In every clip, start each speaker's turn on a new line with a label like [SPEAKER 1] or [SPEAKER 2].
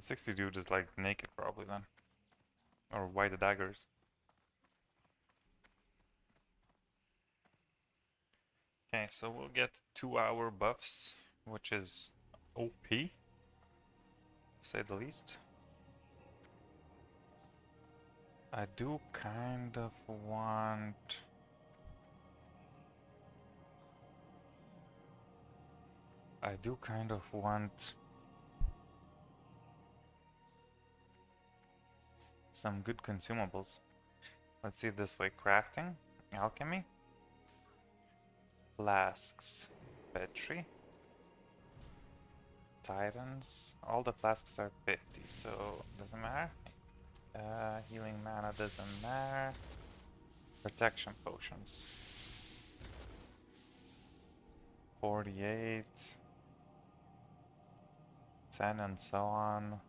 [SPEAKER 1] 60 dude is like naked probably then. Or white daggers. Okay, so we'll get 2-hour buffs, which is OP, to say the least. I do kind of want... some good consumables. Let's see it this way. Crafting, alchemy, flasks, petri, titans. All the flasks are 50, so doesn't matter. Healing mana doesn't matter. Protection potions. 48. 10 and so on.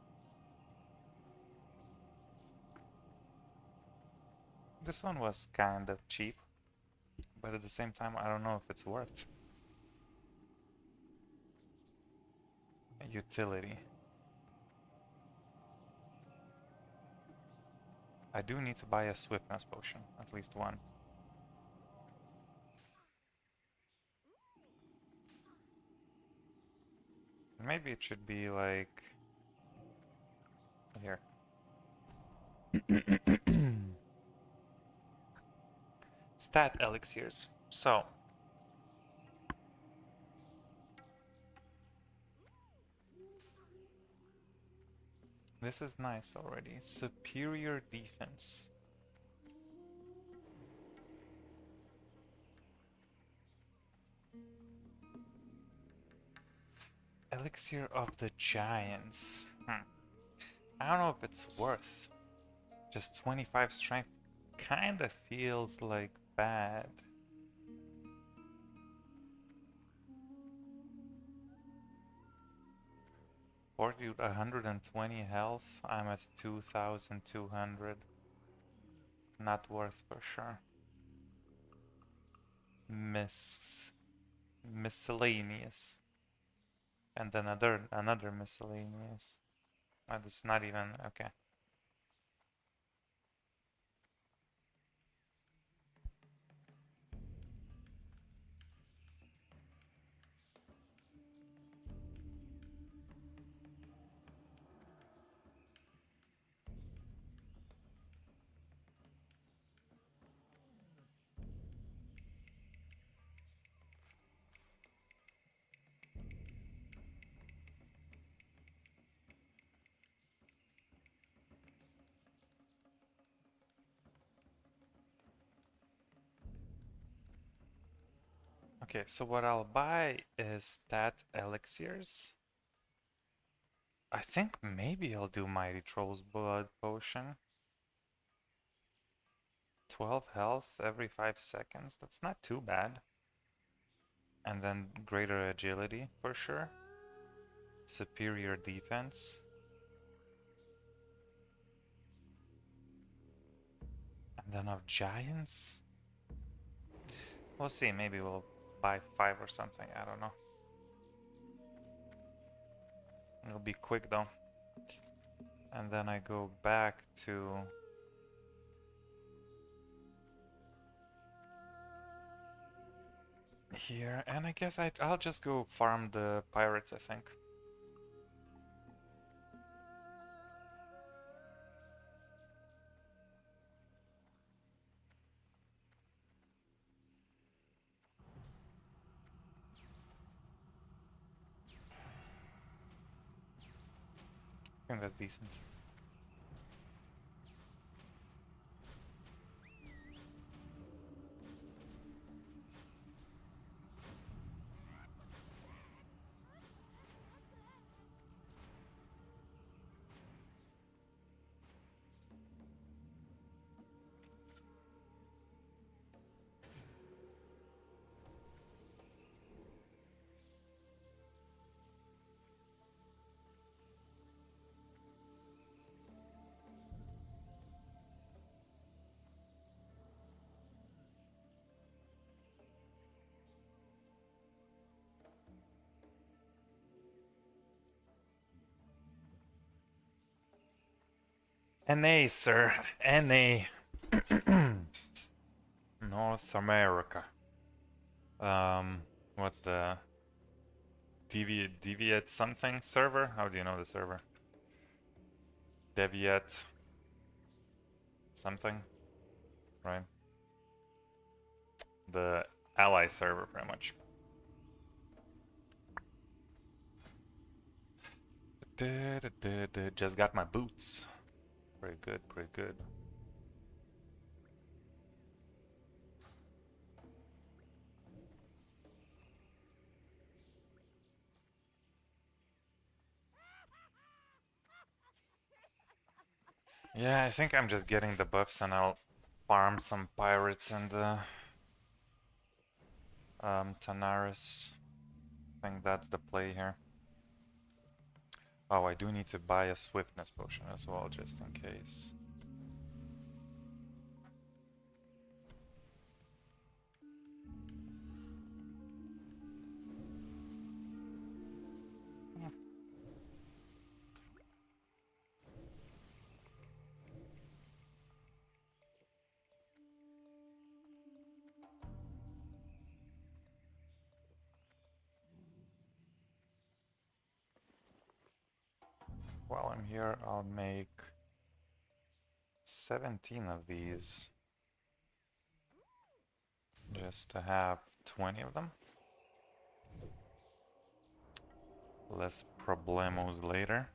[SPEAKER 1] This one was kind of cheap, but at the same time I don't know if it's worth. Utility. I do need to buy a swiftness potion, at least one. Maybe it should be like here. Stat elixirs. So this is nice already. Superior defense. Elixir of the Giants. I don't know if it's worth. Just 25 strength kinda feels like bad. Or dude, 120 health. I'm at 2,200. Not worth for sure. Miscellaneous. And then another miscellaneous. It's not even okay. Okay, so what I'll buy is stat elixirs. I think maybe I'll do Mighty Troll's Blood Potion. 12 health every 5 seconds. That's not too bad. And then greater agility for sure. Superior defense. And then of giants. We'll see, maybe we'll buy 5 or something, I don't know. It'll be quick though. And then I go back to... here, and I guess I'll just go farm the pirates, I think. I think that's decent. NA, sir. NA. North America. What's the Deviate something server? How do you know the server? Deviate something, right? The ally server, pretty much. Just got my boots. Pretty good, pretty good. Yeah, I think I'm just getting the buffs and I'll farm some pirates and Tanaris. I think that's the play here. Oh, I do need to buy a swiftness potion as well, just in case. While I'm here, I'll make 17 of these just to have 20 of them. Less problemos later.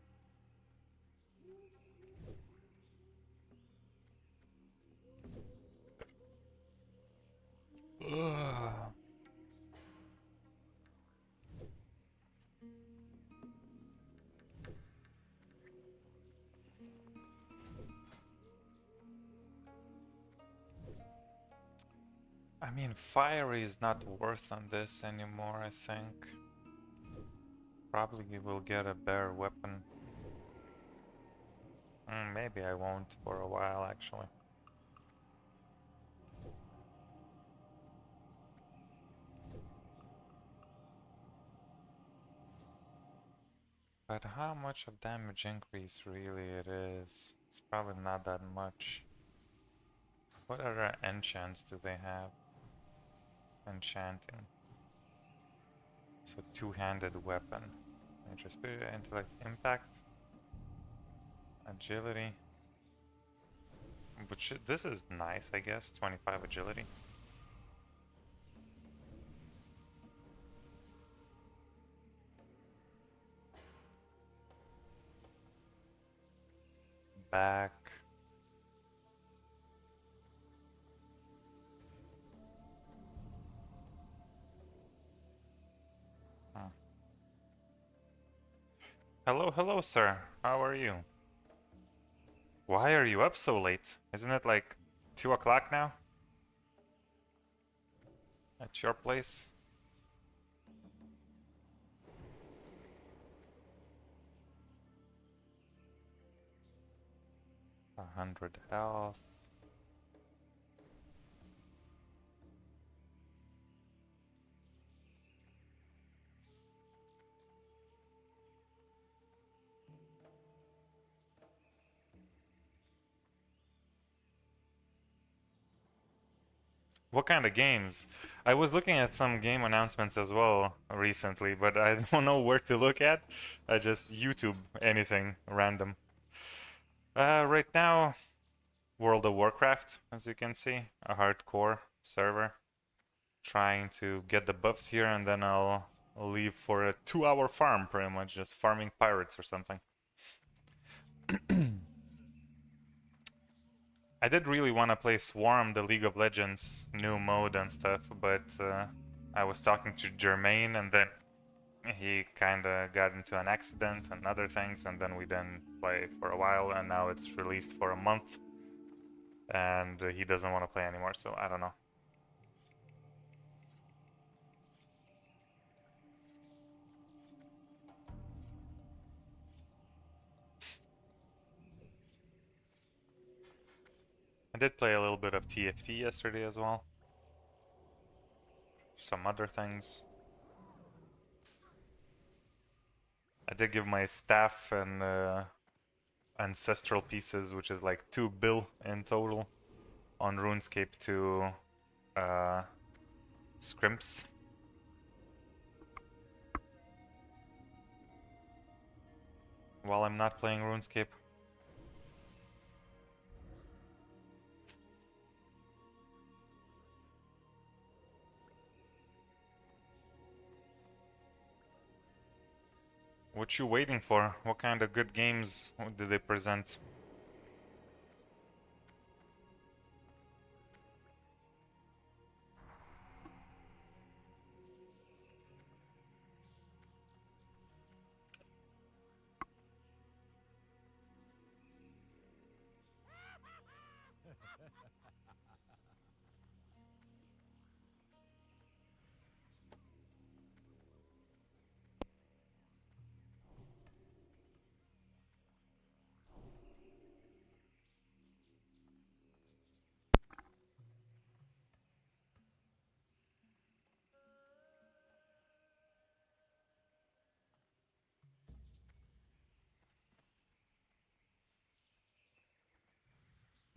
[SPEAKER 1] Ugh. I mean, fiery is not worth on this anymore, I think. Probably will get a better weapon. Maybe I won't for a while, actually. But how much of damage increase really it is? It's probably not that much. What other enchants do they have? Enchanting. So two-handed weapon. Nature Spirit, Intellect, Impact, Agility. But this is nice, I guess. 25 agility. Back. Huh. Hello, hello, sir. How are you? Why are you up so late? Isn't it like 2 o'clock now? At your place? 100 health. What kind of games? I was looking at some game announcements as well recently, but I don't know where to look at. I just YouTube anything random. Right now, World of Warcraft, as you can see, a hardcore server. Trying to get the buffs here, and then I'll leave for a 2-hour farm, pretty much, just farming pirates or something. I did really want to play Swarm, the League of Legends new mode and stuff, but I was talking to Jermaine, and then he kind of got into an accident and other things, and then we didn't play for a while, and now it's released for a month, and he doesn't want to play anymore, so I don't know. I did play a little bit of TFT yesterday as well. Some other things. I did give my staff and ancestral pieces, which is like 2 bill in total on RuneScape to scrimps. While I'm not playing RuneScape. What you waiting for? What kind of good games did they present?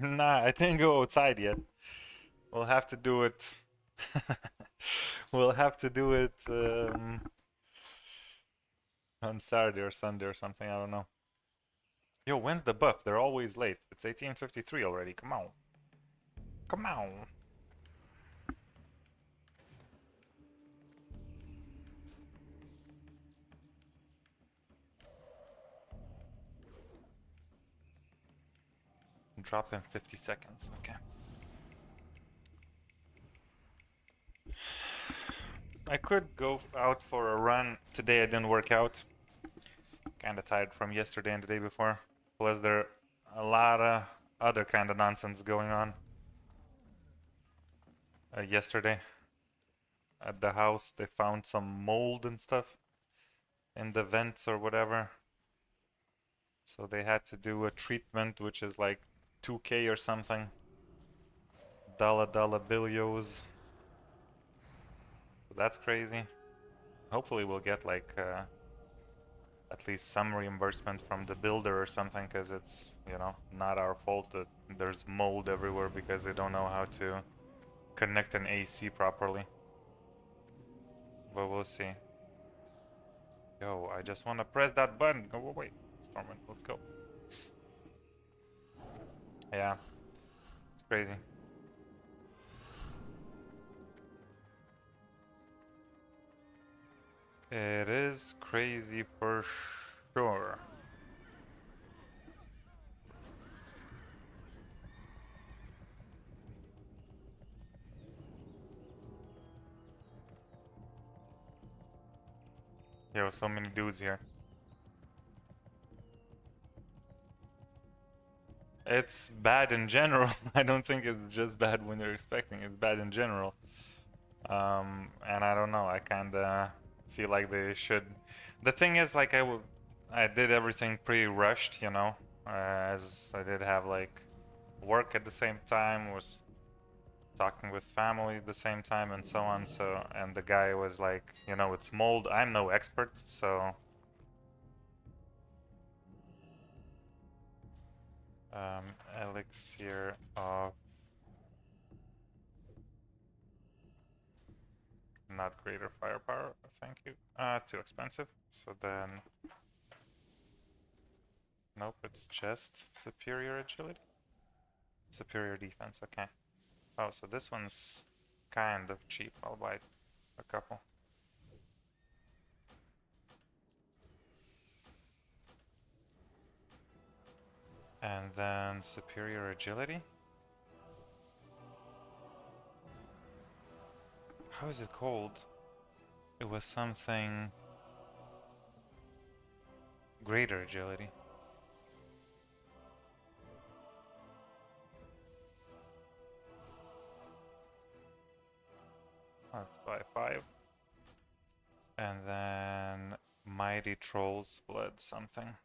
[SPEAKER 1] Nah, I didn't go outside yet. We'll have to do it. We'll have to do it on Saturday or Sunday or something. I don't know. Yo, when's the buff? They're always late. It's 18:53 already. Come on. Come on. Drop in 50 seconds. Okay. I could go out for a run. Today I didn't work out. Kinda tired from yesterday and the day before. Plus there are a lot of other kind of nonsense going on. Yesterday at the house they found some mold and stuff in the vents or whatever. So they had to do a treatment which is like 2K or something. Dollar billios. So that's crazy. Hopefully we'll get like at least some reimbursement from the builder or something, because it's, you know, not our fault that there's mold everywhere because they don't know how to connect an AC properly. But we'll see. Yo, I just want to press that button. Go away, Stormwind. Let's go. Yeah, it's crazy. It is crazy for sure. Yo, so many dudes here. It's bad in general. I don't think it's just bad when you're expecting. It's bad in general. And I don't know. I kind of feel like they should. The thing is, like, I did everything pretty rushed, you know, as I did have like work at the same time, was talking with family at the same time, and so on. So, and the guy was like, you know, it's mold. I'm no expert, so. Elixir of not greater firepower, thank you. Too expensive. So then, nope, it's just superior agility. Superior defense, okay. Oh, so this one's kind of cheap. I'll buy a couple. And then superior agility. How is it called? It was something greater agility. Let's buy 5. And then mighty troll's blood something.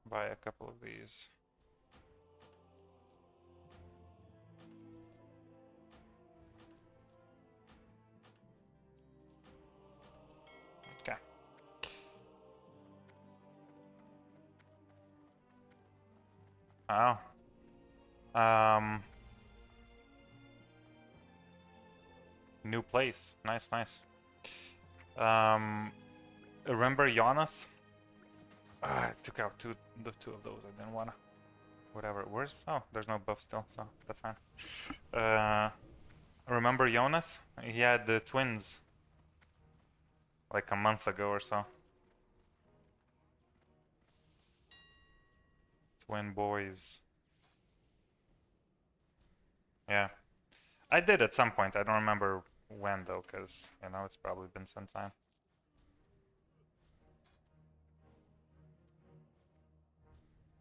[SPEAKER 1] Buy a couple of these. Okay. Oh. Um, New place. Nice, nice. Um, remember Jonas? I took out the two of those. I didn't wanna. Whatever. Where's? Oh, there's no buff still, so that's fine. Remember Jonas? He had the twins like a month ago or so. Twin boys. Yeah. I did at some point. I don't remember when though, because, you know, it's probably been some time.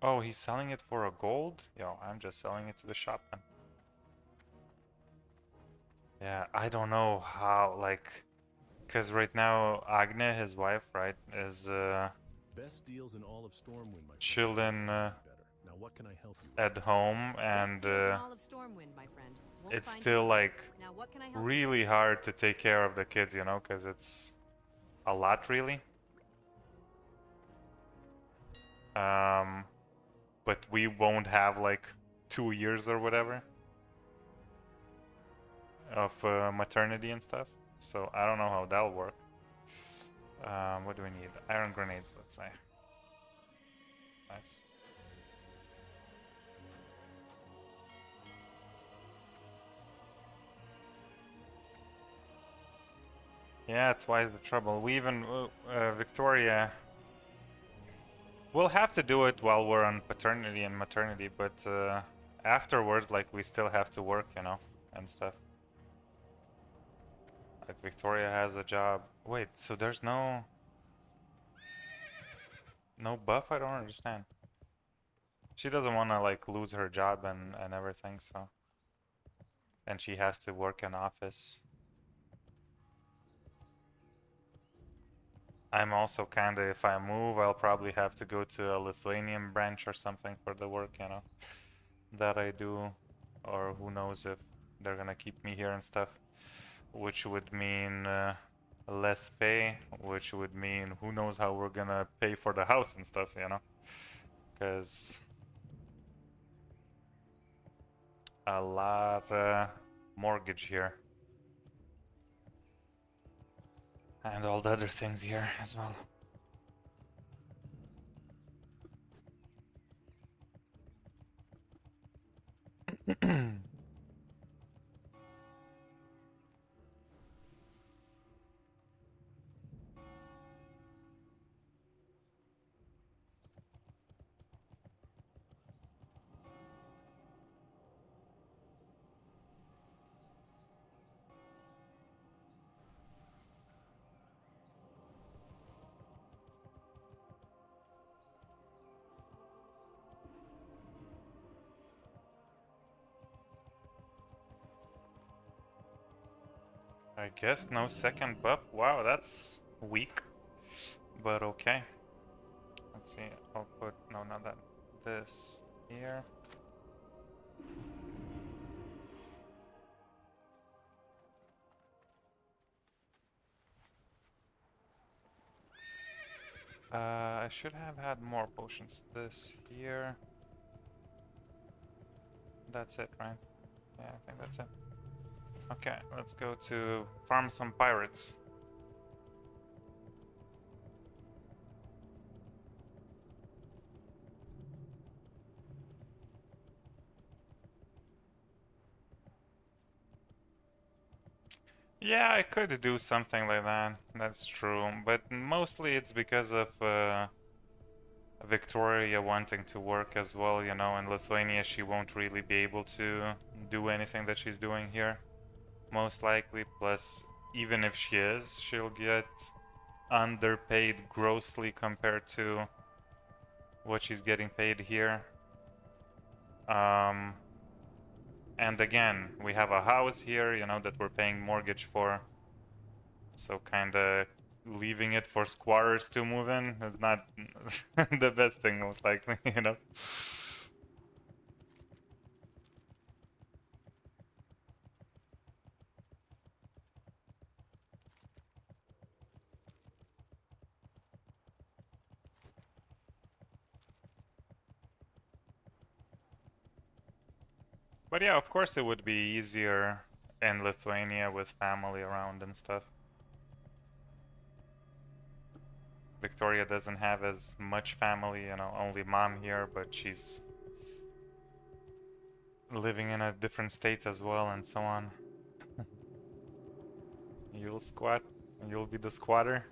[SPEAKER 1] Oh, he's selling it for a gold? Yo, I'm just selling it to the shop then. Yeah, I don't know how, like, because right now Agne, his wife, right, is
[SPEAKER 2] Best deals in all of Stormwind, my friend.
[SPEAKER 1] chilling
[SPEAKER 2] Now what can I help you with?
[SPEAKER 1] at home, and
[SPEAKER 3] Best deals in all of Stormwind, my friend. Won't
[SPEAKER 1] it's
[SPEAKER 3] find
[SPEAKER 1] still
[SPEAKER 3] you.
[SPEAKER 1] like
[SPEAKER 3] Now what can I help
[SPEAKER 1] really hard to take care of the kids, you know, because it's a lot really. But we won't have like 2 years or whatever of maternity and stuff, so I don't know how that'll work. What do we need? Iron grenades, let's say. Nice. Yeah, twice the trouble. We even Victoria. We'll have to do it while we're on paternity and maternity, but afterwards, like, we still have to work, you know, and stuff. Like, Victoria has a job. Wait, so there's no buff? I don't understand. She doesn't want to like lose her job and everything, so. And she has to work in office. I'm also kinda, if I move, I'll probably have to go to a Lithuanian branch or something for the work, you know, that I do. Or who knows if they're gonna keep me here and stuff. Which would mean less pay, which would mean who knows how we're gonna pay for the house and stuff, you know? Because a lot mortgage here. And all the other things here as well. I guess no second buff. Wow, that's weak. But okay. Let's see. I'll put, no, not that. This here. I should have had more potions. This here. That's it, right? Yeah, I think that's it. Okay, let's go to farm some pirates. Yeah, I could do something like that. That's true. But mostly it's because of Victoria wanting to work as well, you know. In Lithuania, she won't really be able to do anything that she's doing here. Most likely. Plus, even if she is, she'll get underpaid grossly compared to what she's getting paid here. And again, we have a house here, you know, that we're paying mortgage for. So kinda leaving it for squatters to move in is not the best thing, most likely, you know. But yeah, of course it would be easier in Lithuania with family around and stuff. Victoria doesn't have as much family, you know, only mom here, but she's living in a different state as well and so on. You'll squat, you'll be the squatter.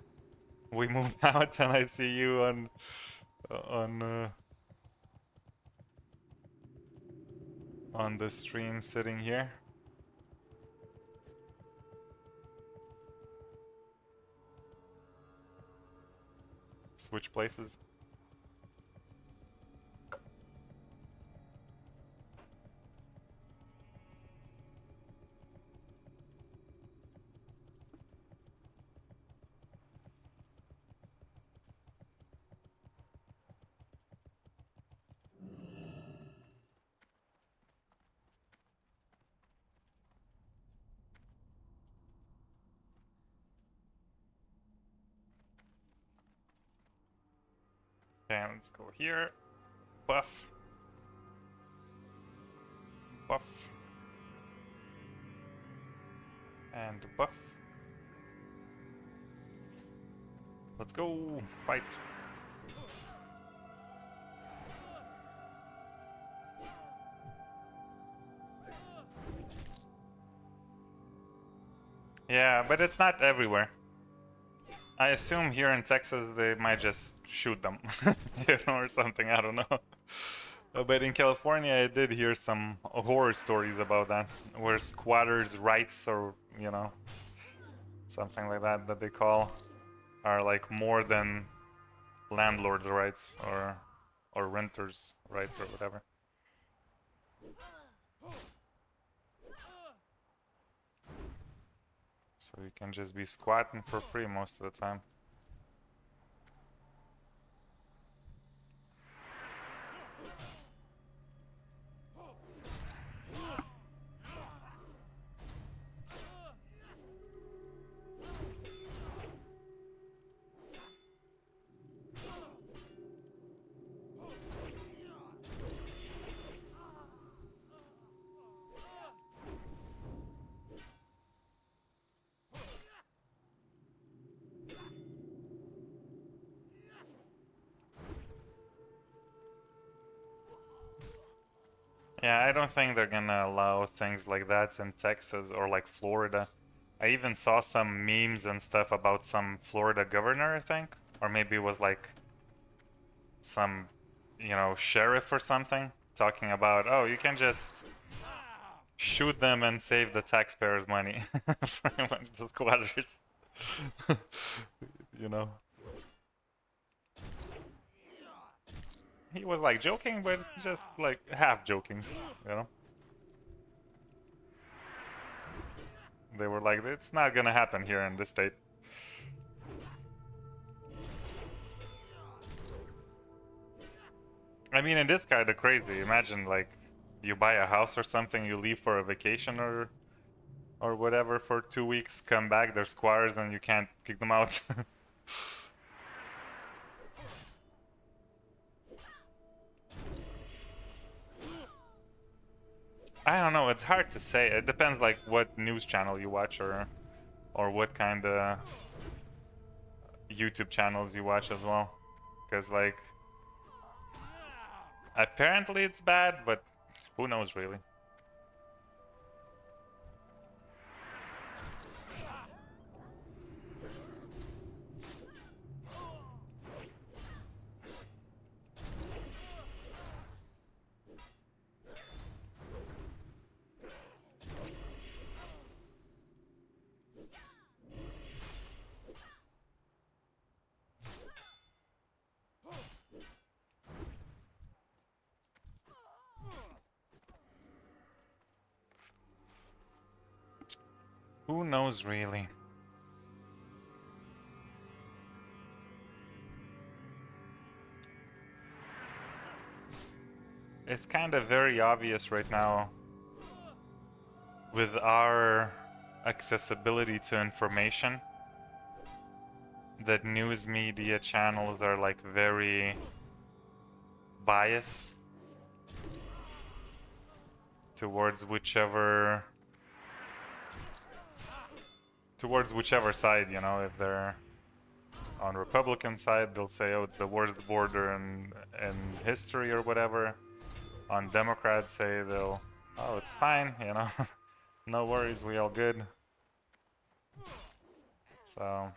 [SPEAKER 1] We move out and I see you on on the stream sitting here. Switch places. Okay, let's go here. Buff. Buff. And buff. Let's go. Fight. Yeah, but it's not everywhere. I assume here in Texas they might just shoot them, you know, or something. I don't know. But in California, I did hear some horror stories about that, where squatters' rights, or you know, something like that that they call, are like more than landlords' rights or renters' rights or whatever. So you can just be squatting for free most of the time. Yeah, I don't think they're gonna allow things like that in Texas or like Florida. I even saw some memes and stuff about some Florida governor, I think, or maybe it was like some, you know, sheriff or something, talking about, oh, you can just shoot them and save the taxpayers' money. Pretty much the squatters. You know. He was like joking, but just like half joking, you know. They were like, it's not gonna happen here in this state. I mean, it is kind of crazy. Imagine like you buy a house or something, you leave for a vacation or whatever for 2 weeks, come back, they're squatters and you can't kick them out. I don't know, it's hard to say. It depends like what news channel you watch or what kind of YouTube channels you watch as well. Because like apparently it's bad, but who knows really. Who knows really? It's kind of very obvious right now with our accessibility to information that news media channels are like very biased. towards whichever side, you know. If they're on Republican side, they'll say, oh, it's the worst border in history or whatever. On Democrats, say they'll, oh, it's fine, you know. No worries, we all good. So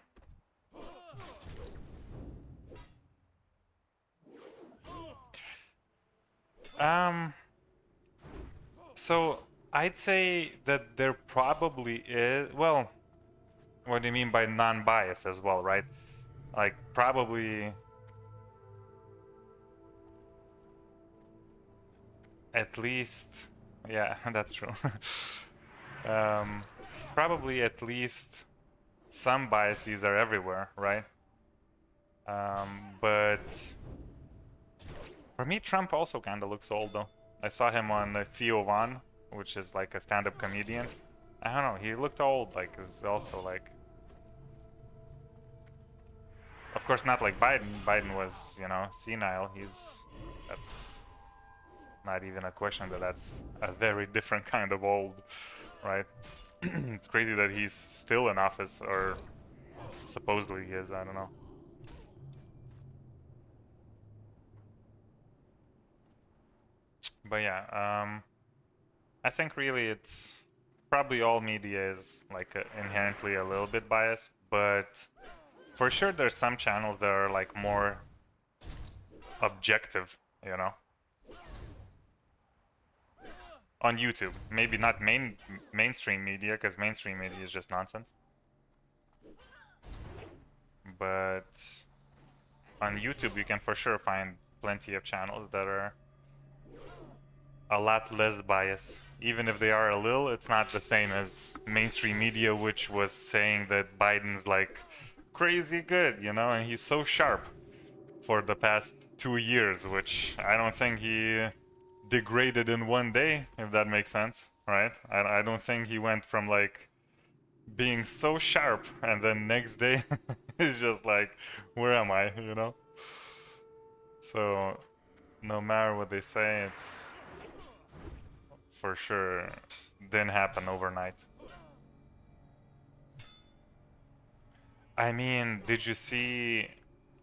[SPEAKER 1] so I'd say that there probably is, well, what do you mean by non-bias as well, right? Like probably at least, yeah, that's true. Probably at least some biases are everywhere, right? But for me, Trump also kind of looks old, though. I saw him on Theo Von, which is like a stand-up comedian. I don't know, he looked old, like, is also like... Of course, not like Biden. Biden was, you know, senile. That's not even a question, that's a very different kind of old, right? It's crazy that he's still in office, or supposedly he is, I don't know. But yeah, I think really it's probably all media is like inherently a little bit biased, but for sure there's some channels that are like more objective, you know. On YouTube, maybe not mainstream media, because mainstream media is just nonsense. But on YouTube, you can for sure find plenty of channels that are a lot less biased. Even if they are a little, it's not the same as mainstream media, which was saying that Biden's like crazy good, you know, and he's so sharp for the past 2 years, which I don't think he degraded in one day, if that makes sense, right? I don't think he went from like being so sharp and then next day it's just like, where am I, you know? So no matter what they say, it's for sure didn't happen overnight. I mean, did you see,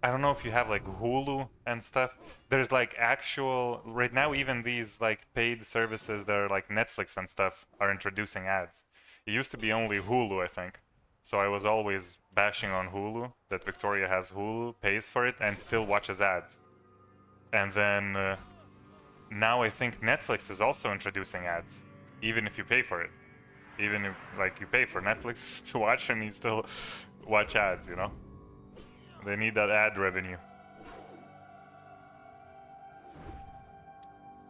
[SPEAKER 1] I don't know if you have like Hulu and stuff. There's like actual, right now even these like paid services that are like Netflix and stuff are introducing ads. It used to be only Hulu, I think. So I was always bashing on Hulu, that Victoria has Hulu, pays for it, and still watches ads. And then now I think Netflix is also introducing ads, even if you pay for it. Even if like you pay for Netflix to watch and you still watch ads, you know? They need that ad revenue.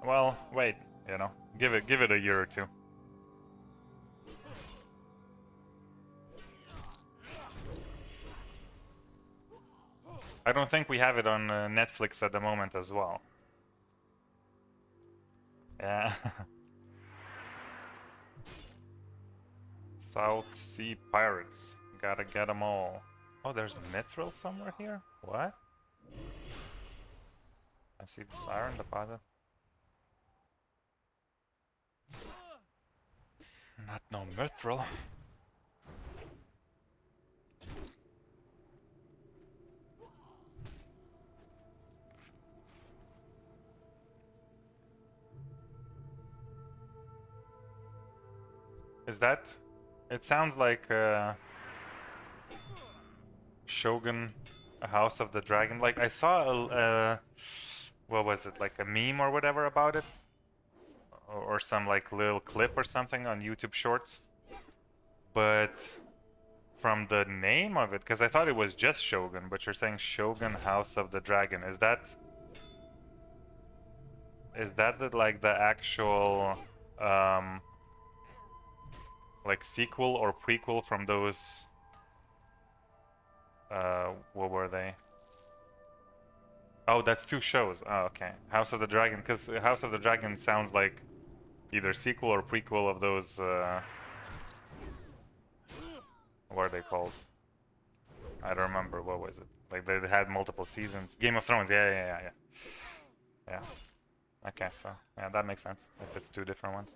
[SPEAKER 1] Well, wait, you know, give it a year or two. I don't think we have it on Netflix at the moment as well. Yeah. South Sea Pirates. Gotta get them all. Oh, there's a Mithril somewhere here? What? I see the siren deposit. Not no Mithril. Is that? It sounds like Shogun, a House of the Dragon. Like I saw a what was it? Like a meme or whatever about it, or some like little clip or something on YouTube Shorts. But from the name of it, because I thought it was just Shogun, but you're saying Shogun House of the Dragon. Is that like the actual like sequel or prequel from those what were they? Oh, that's two shows. Oh, okay. House of the Dragon, because House of the Dragon sounds like either sequel or prequel of those what are they called? I don't remember. What was it? Like they had multiple seasons. Game of Thrones. Yeah. Okay, so yeah, that makes sense if it's two different ones.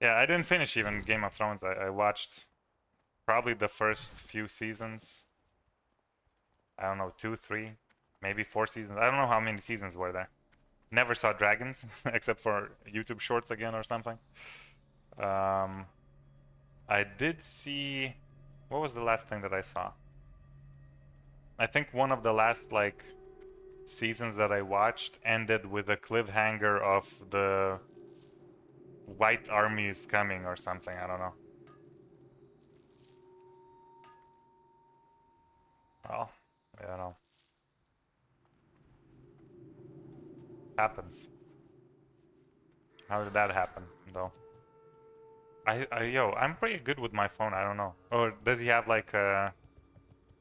[SPEAKER 1] Yeah, I didn't finish even Game of Thrones. I watched probably the first few seasons. I don't know, 2, 3, maybe 4 seasons. I don't know how many seasons were there. Never saw dragons except for YouTube shorts again or something. I did see. What was the last thing that I saw? I think one of the last like seasons that I watched ended with a cliffhanger of the White Army is coming or something. I don't know. Well, I don't know. Happens. How did that happen, though? Yo, I'm pretty good with my phone. I don't know. Or does he have like a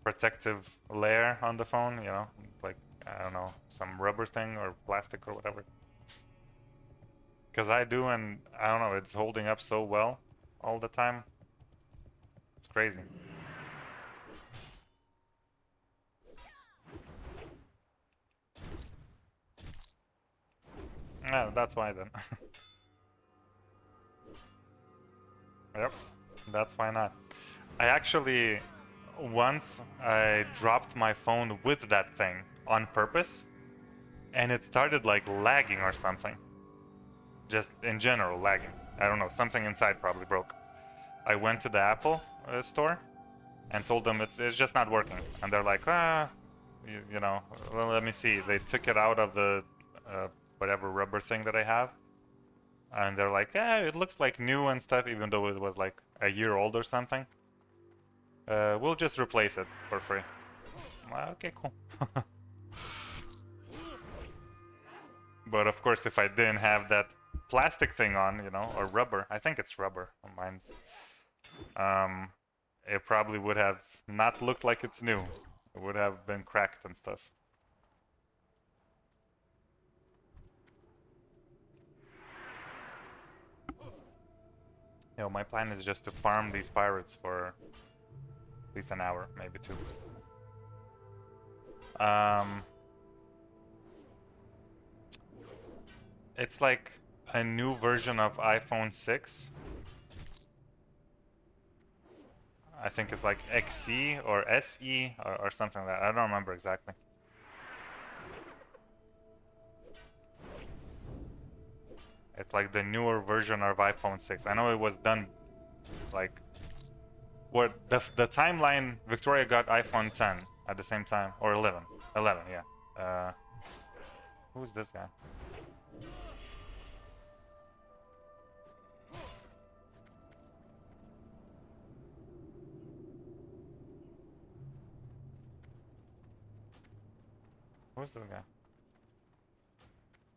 [SPEAKER 1] protective layer on the phone? You know, like I don't know, some rubber thing or plastic or whatever. Because I do, and I don't know, it's holding up so well all the time. It's crazy. Yeah, that's why then. Yep, that's why not. I actually once I dropped my phone with that thing on purpose, and it started like lagging or something. Just in general, lagging. I don't know, something inside probably broke. I went to the Apple store and told them it's just not working, and they're like, you know, well, let me see. They took it out of the whatever rubber thing that I have, and they're like, yeah, it looks like new and stuff, even though it was like a year old or something. We'll just replace it for free. Well, okay, cool. But of course, if I didn't have that plastic thing on, you know, or rubber, I think it's rubber on mine's, it probably would have not looked like it's new. It would have been cracked and stuff. You know, my plan is just to farm these pirates for at least an hour, maybe 2. It's like a new version of iPhone 6. I think it's like XC or SE or something like that. I don't remember exactly. It's like the newer version of iPhone 6. I know it was done like what the timeline. Victoria got iPhone 10 at the same time, or 11. 11, yeah. Who's this guy? Who's this guy?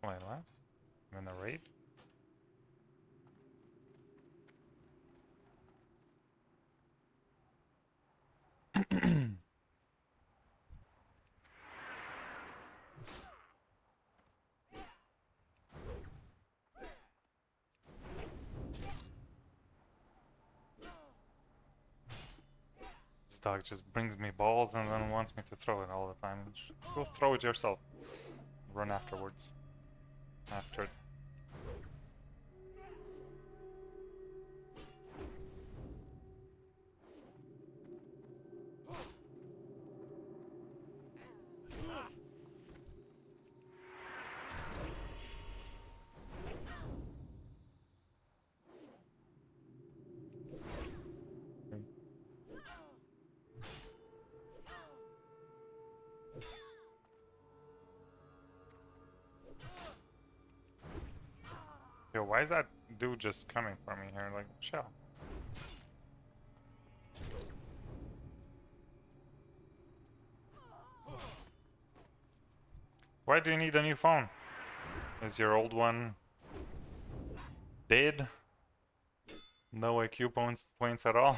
[SPEAKER 1] Wait, what? I'm in a raid? This dog just brings me balls and then wants me to throw it all the time. Go throw it yourself. Run afterwards. After. Yo, why is that dude just coming for me here? Like, chill. Why do you need a new phone? Is your old one dead? No IQ points at all?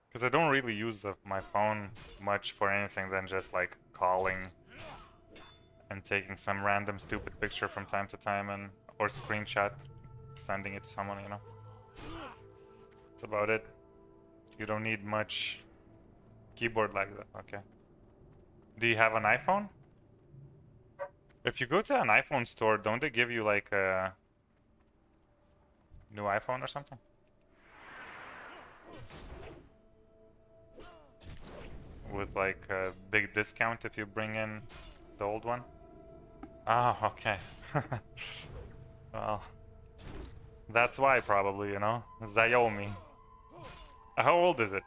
[SPEAKER 1] Because I don't really use my phone much for anything than just like calling and taking some random stupid picture from time to time, and or screenshot, sending it to someone, you know. That's about it. You don't need much keyboard like that. Okay. Do you have an iPhone? If you go to an iPhone store, don't they give you like a new iPhone or something? With like a big discount if you bring in the old one? Ah, okay. Well, that's why probably, you know? Xiaomi. How old is it?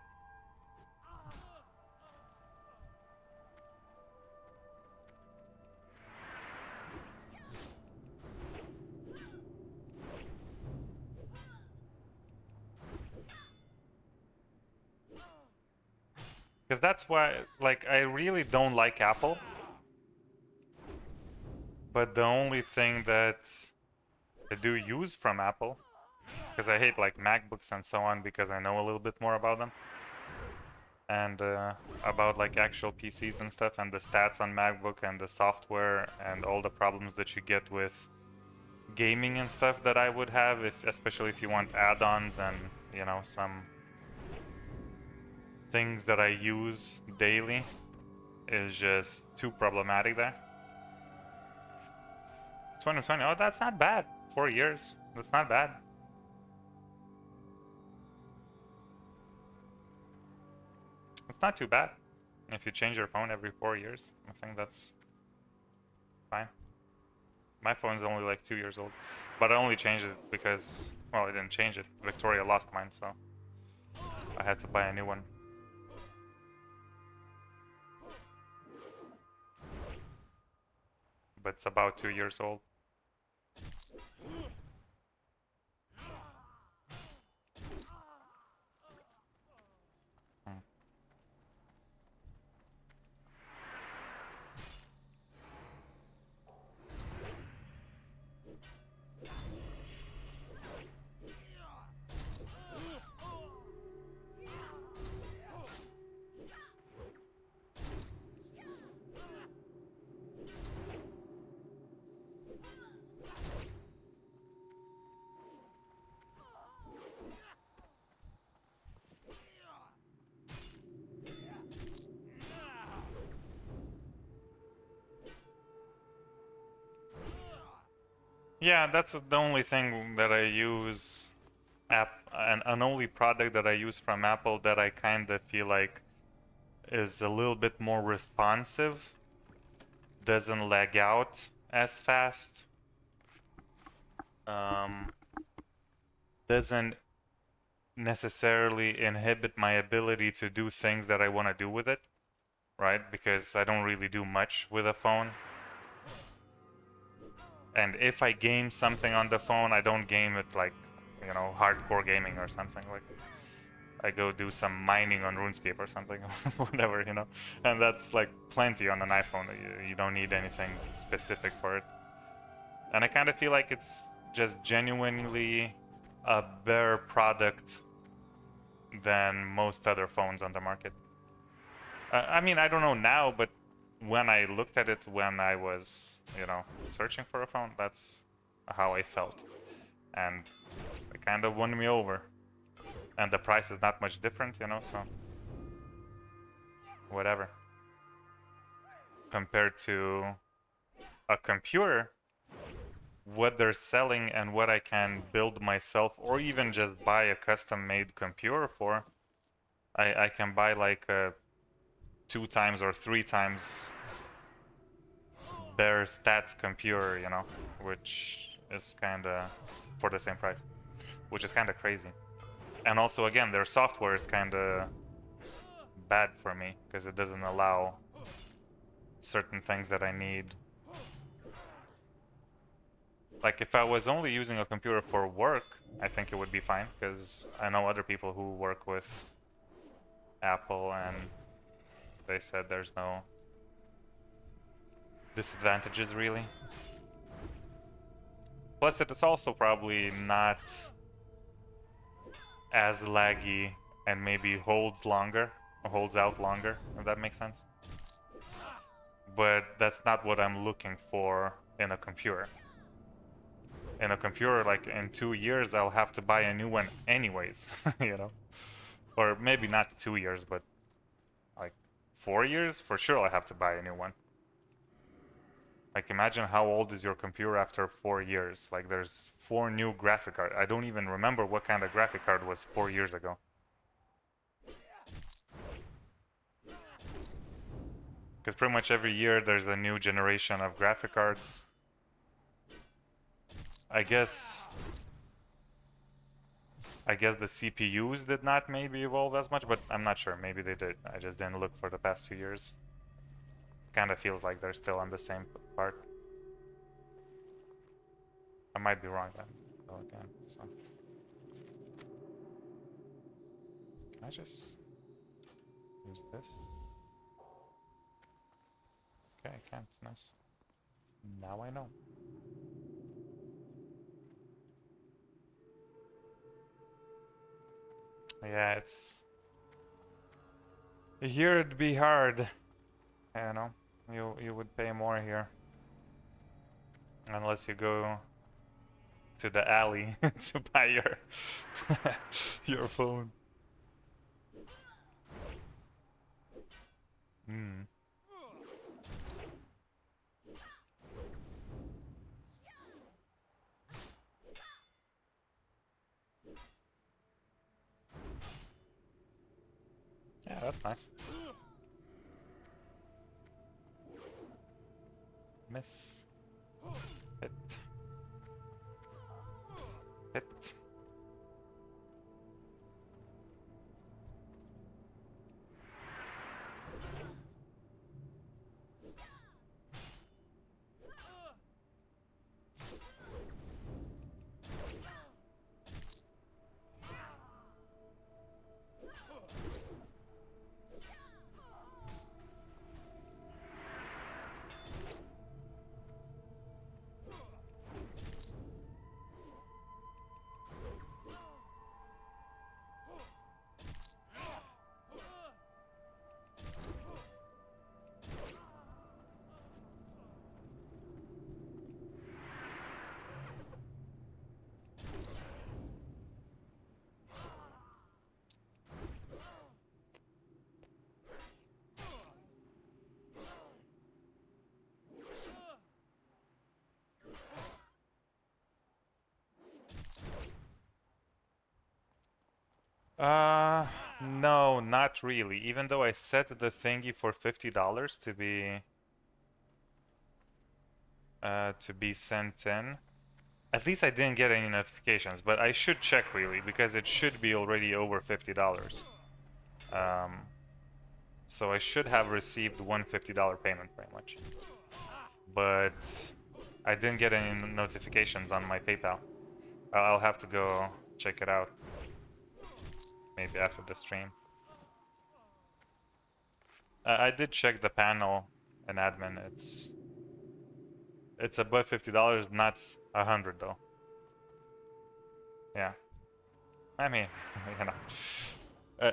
[SPEAKER 1] Because that's why, like, I really don't like Apple. But the only thing that I do use from Apple, because I hate like MacBooks and so on because I know a little bit more about them. And about like actual PCs and stuff and the stats on MacBook and the software and all the problems that you get with gaming and stuff that I would have, if especially if you want add-ons and, you know, some things that I use daily, is just too problematic there. 2020, oh, that's not bad. 4 years, that's not bad. It's not too bad. If you change your phone every 4 years, I think that's fine. My phone's only like 2 years old, but I only changed it because, well, I didn't change it. Victoria lost mine, so I had to buy a new one. But it's about 2 years old. Yeah, that's the only thing that I use an only product that I use from Apple that I kind of feel like is a little bit more responsive, doesn't lag out as fast, doesn't necessarily inhibit my ability to do things that I want to do with it, right? Because I don't really do much with a phone. And if I game something on the phone, I don't game it like, you know, hardcore gaming or something. Like, I go do some mining on RuneScape or something, whatever, you know. And that's like plenty on an iPhone. You don't need anything specific for it. And I kind of feel like it's just genuinely a better product than most other phones on the market. I mean, I don't know now, but when I looked at it when I was, you know, searching for a phone, that's how I felt. And it kind of won me over. And the price is not much different, you know, so whatever. Compared to a computer, what they're selling and what I can build myself or even just buy a custom-made computer for, I can buy like a 2 times or 3 times better stats computer, you know, which is kind of for the same price, which is kind of crazy. And also, again, their software is kind of bad for me because it doesn't allow certain things that I need. Like, if I was only using a computer for work, I think it would be fine, because I know other people who work with Apple and they said there's no disadvantages really. Plus, it is also probably not as laggy and maybe holds longer, or holds out longer, if that makes sense. But that's not what I'm looking for in a computer. In a computer, like in 2 years, I'll have to buy a new one anyways, you know? Or maybe not 2 years, but like 4 years, for sure I'll have to buy a new one. Like, imagine how old is your computer after 4 years. Like, there's 4 new graphic cards. I don't even remember what kind of graphic card was 4 years ago. Because pretty much every year there's a new generation of graphic cards. I guess the CPUs did not maybe evolve as much, but I'm not sure. Maybe they did. I just didn't look for the past 2 years. Kind of feels like they're still on the same part. I might be wrong then. Oh, again, so. Can I just use this? Okay, I can't. Nice. Now I know. Yeah, it's... Here it'd be hard. You know, you would pay more here. Unless you go to the alley to buy your your phone. Hmm. Yeah, that's nice. Miss. Hit. Hit. No, not really. Even though I set the thingy for $50 to be sent in. At least I didn't get any notifications, but I should check really because it should be already over $50. So I should have received one $50 payment pretty much. But I didn't get any notifications on my PayPal. I'll have to go check it out. Maybe after the stream. I did check the panel in admin. It's above $50, not 100 though. Yeah. I mean, you know.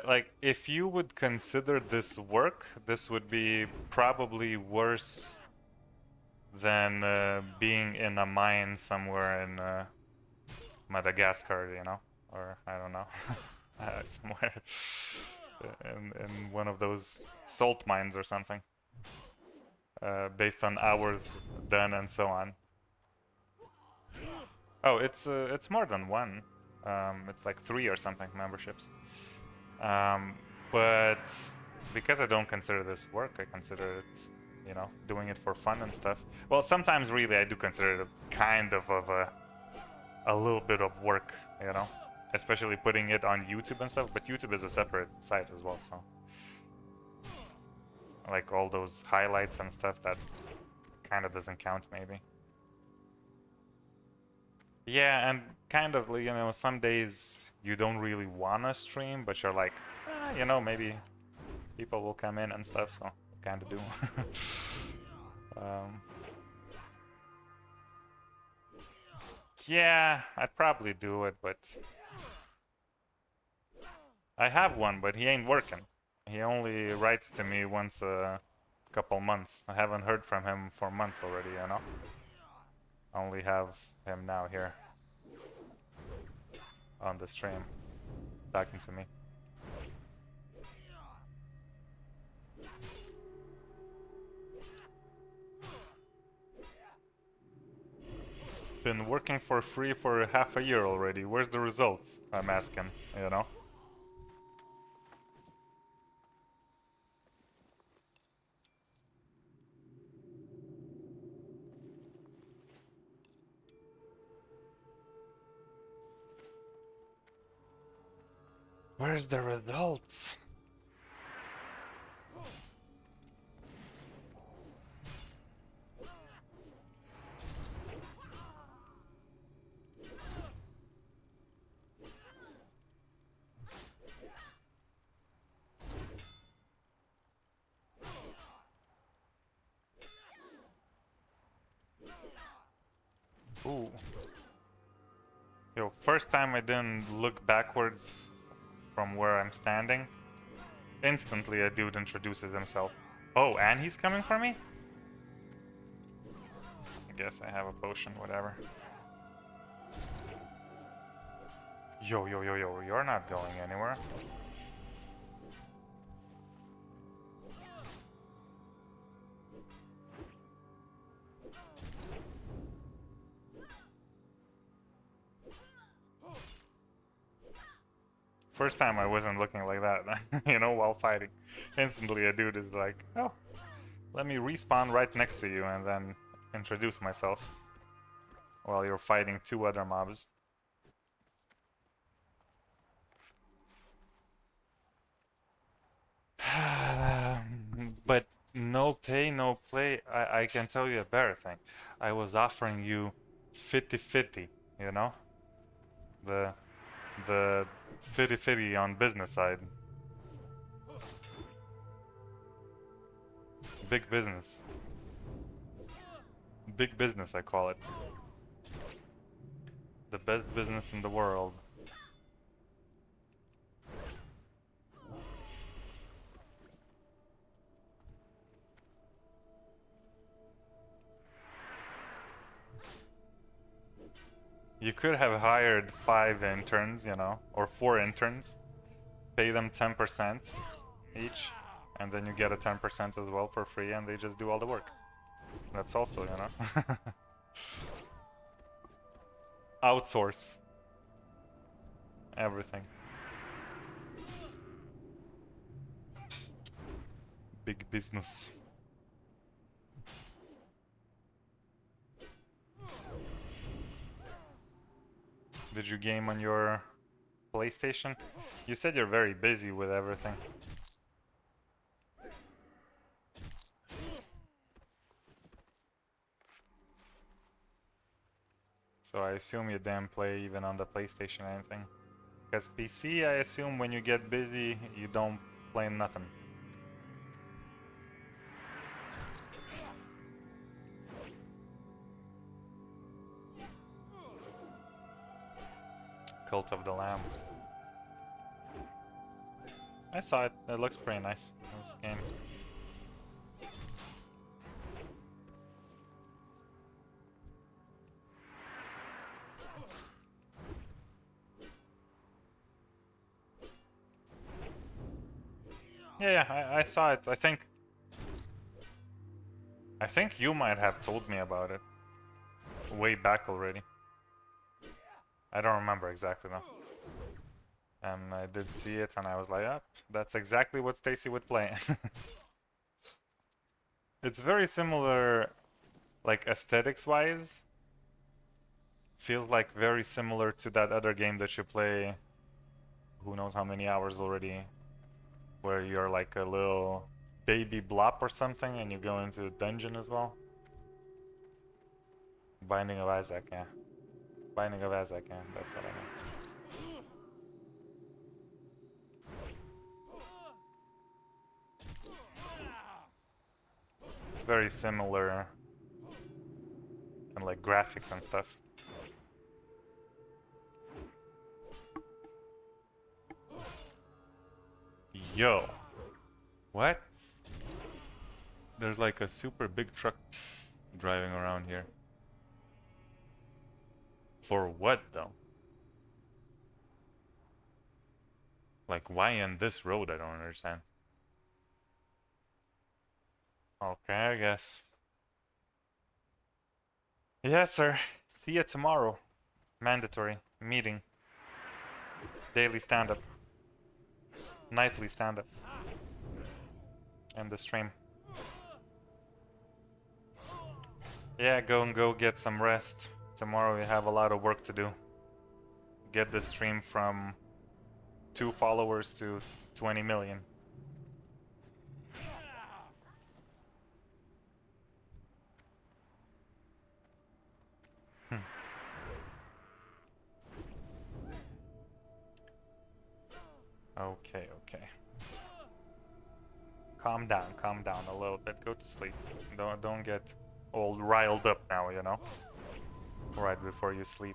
[SPEAKER 1] Like, if you would consider this work, this would be probably worse than being in a mine somewhere in Madagascar, you know? Or, I don't know, somewhere in one of those salt mines or something. Based on hours done and so on. Oh, it's more than one. It's like 3 or something memberships. But because I don't consider this work, I consider it, you know, doing it for fun and stuff. Well, sometimes really I do consider it kind of a little bit of work, you know, especially putting it on YouTube and stuff. But YouTube is a separate site as well, so like all those highlights and stuff, that kind of doesn't count maybe. Yeah, and kind of, you know, some days you don't really wanna stream, but you're like, you know, maybe people will come in and stuff, so kind of do. Yeah, I'd probably do it, but I have one, but he ain't working. He only writes to me once a couple months. I haven't heard from him for months already, you know? I only have him now here on the stream talking to me. been working for free for half a year already. Where's the results? I'm asking, you know? Where's the results? Ooh. Yo, first time I didn't look backwards from where I'm standing. Instantly a dude introduces himself. Oh, and he's coming for me? I guess I have a potion, whatever. Yo, yo, yo, yo, you're not going anywhere. First time I wasn't looking like that, you know, while fighting. Instantly a dude is like, oh, let me respawn right next to you and then introduce myself while you're fighting two other mobs. But no pay, no play. I can tell you a better thing. I was offering you 50-50, you know? The 50-50 on business side. Big business. Big business, I call it. The best business in the world. You could have hired 5 interns, you know, or 4 interns. Pay them 10% each, and then you get a 10% as well for free, and they just do all the work. That's also, you know. Outsource everything. Big business. Did you game on your PlayStation? You said you're very busy with everything. So I assume you didn't play even on the PlayStation or anything. Because PC, I assume when you get busy, you don't play nothing. Cult of the Lamb. I saw it. It looks pretty nice. This game. Yeah, I saw it. I think you might have told me about it way back already. I don't remember exactly though. And I did see it and I was like, "Yep, that's exactly what Stacy would play." It's very similar, like aesthetics wise. Feels like very similar to that other game that you play who knows how many hours already, where you're like a little baby blop or something and you go into a dungeon as well. Binding of Isaac, yeah. Binding of Isaac, yeah, that's what I meant. It's very similar and like graphics and stuff. Yo. What? There's like a super big truck driving around here. For what though? Like why in this road? I don't understand. Okay, I guess. Yes, sir. See you tomorrow. Mandatory meeting. Daily stand-up. Nightly stand-up. And the stream. Yeah, go get some rest. Tomorrow we have a lot of work to do. Get the stream from 2 followers to 20 million. Okay, okay. Calm down a little bit. Go to sleep. Don't get all riled up now, you know? Right before you sleep.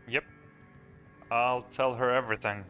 [SPEAKER 1] Yep. I'll tell her everything.